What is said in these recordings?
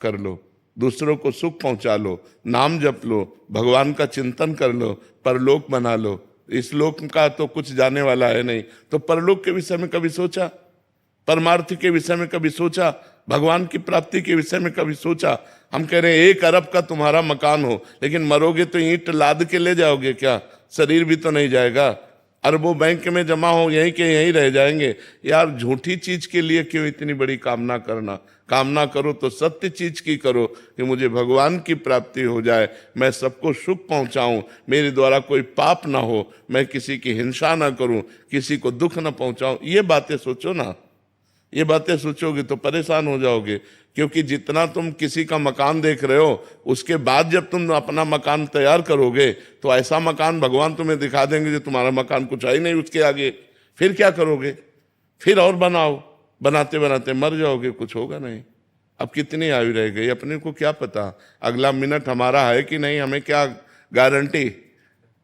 कर लो, दूसरों को सुख पहुंचा लो, नाम जप लो, भगवान का चिंतन कर लो, परलोक बना लो। इस लोक का तो कुछ जाने वाला है नहीं, तो परलोक के विषय में कभी सोचा? परमार्थ के विषय में कभी सोचा? भगवान की प्राप्ति के विषय में कभी सोचा? हम कह रहे हैं 1 अरब का तुम्हारा मकान हो, लेकिन मरोगे तो ईंट लाद के ले जाओगे क्या? शरीर भी तो नहीं जाएगा। अरबों बैंक में जमा हो, यहीं के यहीं रह जाएंगे। यार झूठी चीज के लिए क्यों इतनी बड़ी कामना करना? कामना करो तो सत्य चीज की करो, कि मुझे भगवान की प्राप्ति हो जाए, मैं सबको सुख पहुंचाऊं, मेरे द्वारा कोई पाप ना हो, मैं किसी की हिंसा ना करूं, किसी को दुख ना पहुंचाऊं। ये बातें सोचो ना। ये बातें सोचोगे तो परेशान हो जाओगे, क्योंकि जितना तुम किसी का मकान देख रहे हो, उसके बाद जब तुम अपना मकान तैयार करोगे तो ऐसा मकान भगवान तुम्हें दिखा देंगे जो तुम्हारा मकान कुछ है ही नहीं उसके आगे। फिर क्या करोगे? फिर और बनाओ, बनाते बनाते मर जाओगे, कुछ होगा नहीं। अब कितनी आयु रह गई, अपने को क्या पता अगला मिनट हमारा है कि नहीं? हमें क्या गारंटी?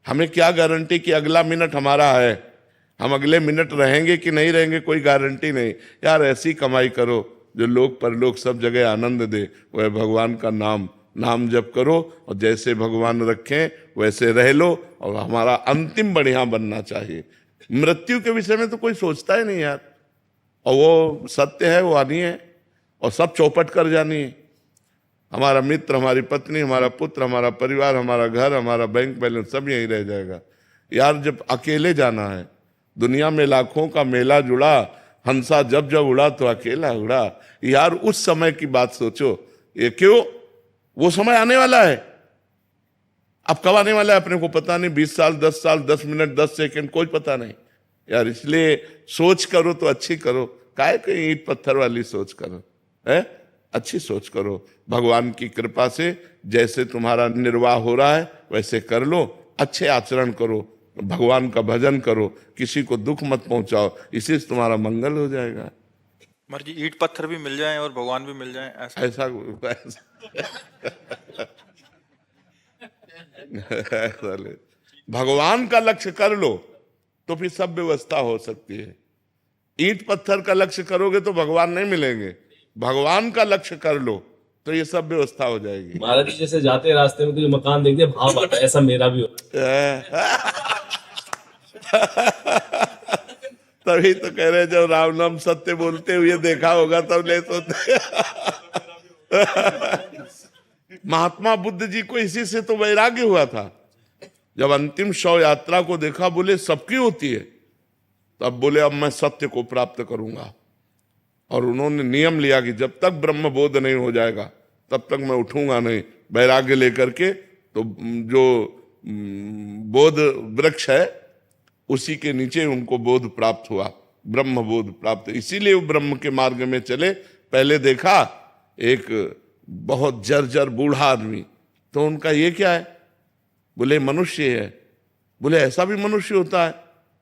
हमें क्या गारंटी कि अगला मिनट हमारा है? हम अगले मिनट रहेंगे कि नहीं रहेंगे, कोई गारंटी नहीं। यार ऐसी कमाई करो जो लोक परलोक सब जगह आनंद दे, वह भगवान का नाम जप करो, और जैसे भगवान रखें वैसे रह लो, और हमारा अंतिम बढ़िया बनना चाहिए। मृत्यु के विषय में तो कोई सोचता ही नहीं यार, और वो सत्य है, वो आनी है, और सब चौपट कर जानी है। हमारा मित्र, हमारी पत्नी, हमारा पुत्र, हमारा परिवार, हमारा घर, हमारा बैंक बैलेंस सब यहीं रह जाएगा। यार जब अकेले जाना है, दुनिया में लाखों का मेला जुड़ा, हंसा जब जब उड़ा तो अकेला उड़ा। यार उस समय की बात सोचो। ये क्यों? वो समय आने वाला है। अब कब आने वाला है अपने को पता नहीं। 20 साल, 10 साल, 10 मिनट, 10 सेकंड, कोई पता नहीं यार। इसलिए सोच करो तो अच्छी करो, काहे कोई ईंट पत्थर वाली सोच करो, है? अच्छी सोच करो। भगवान की कृपा से जैसे तुम्हारा निर्वाह हो रहा है वैसे कर लो, अच्छे आचरण करो, भगवान का भजन करो, किसी को दुख मत पहुंचाओ, इसी से तुम्हारा मंगल हो जाएगा। मर्जी ईंट पत्थर भी मिल जाएं और भगवान भी मिल जाएं, ऐसा भगवान का लक्ष्य कर लो तो फिर सब व्यवस्था हो सकती है। ईंट पत्थर का लक्ष्य करोगे तो भगवान नहीं मिलेंगे। भगवान का लक्ष्य कर लो तो ये सब व्यवस्था हो जाएगी। महाराज जी जैसे जाते रास्ते में कोई मकान देख दिया, भाव आता है, ऐसा मेरा भी होता तभी तो कह रहे जब राम नाम सत्य बोलते हुए देखा होगा तब ले सोते। महात्मा बुद्ध जी को इसी से तो वैराग्य हुआ था। जब अंतिम शव यात्रा को देखा, बोले सबकी होती है, तब बोले अब मैं सत्य को प्राप्त करूंगा। और उन्होंने नियम लिया कि जब तक ब्रह्म बोध नहीं हो जाएगा तब तक मैं उठूंगा नहीं। वैराग्य लेकर के तो जो बोध वृक्ष है उसी के नीचे उनको बोध प्राप्त हुआ, ब्रह्म बोध प्राप्त। इसीलिए वो ब्रह्म के मार्ग में चले। पहले देखा एक बहुत जर्जर बूढ़ा आदमी, तो उनका ये क्या है? बोले मनुष्य है। बोले ऐसा भी मनुष्य होता है?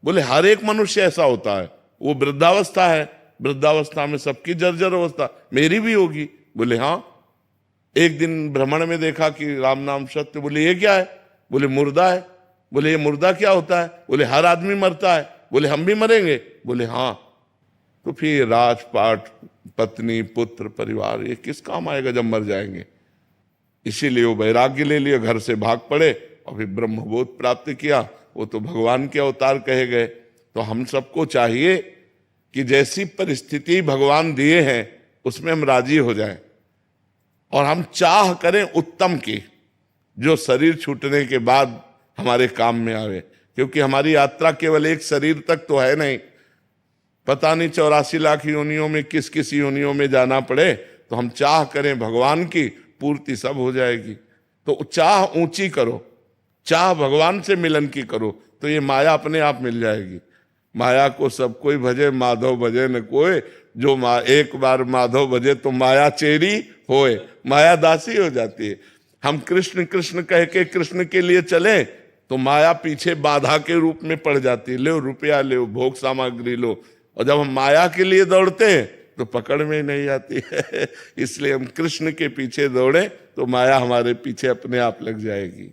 बोले हर एक मनुष्य ऐसा होता है, वो वृद्धावस्था है, वृद्धावस्था में सबकी जर्जर अवस्था, मेरी भी होगी। बोले हाँ। एक दिन भ्रमण में देखा कि राम नाम सत्य। बोले ये क्या है? बोले मुर्दा है। बोले ये मुर्दा क्या होता है? बोले हर आदमी मरता है। बोले हम भी मरेंगे? बोले हाँ। तो फिर राजपाट, पत्नी, पुत्र, परिवार, ये किस काम आएगा जब मर जाएंगे? इसीलिए वो वैराग्य ले लिया, घर से भाग पड़े और फिर ब्रह्मबोध प्राप्त किया। वो तो भगवान के अवतार कहे गए। तो हम सबको चाहिए कि जैसी परिस्थिति भगवान दिए हैं उसमें हम राजी हो जाएं, और हम चाह करें उत्तम की, जो शरीर छूटने के बाद हमारे काम में आवे। क्योंकि हमारी यात्रा केवल एक शरीर तक तो है नहीं, पता नहीं 84 लाख योनियों में किस किस योनियों में जाना पड़े। तो हम चाह करें भगवान की, पूर्ति सब हो जाएगी। तो चाह ऊंची करो, चाह भगवान से मिलन की करो, तो ये माया अपने आप मिल जाएगी। माया को सब कोई भजे, माधव भजे न कोई। जो एक बार माधव भजे तो माया चेरी होए, माया दासी हो जाती है। हम कृष्ण कृष्ण कह के कृष्ण के लिए चले तो माया पीछे बाधा के रूप में पड़ जाती है। लो रुपया, लो भोग सामग्री लो। और जब हम माया के लिए दौड़ते हैं तो पकड़ में नहीं आती है। इसलिए हम कृष्ण के पीछे दौड़े तो माया हमारे पीछे अपने आप लग जाएगी।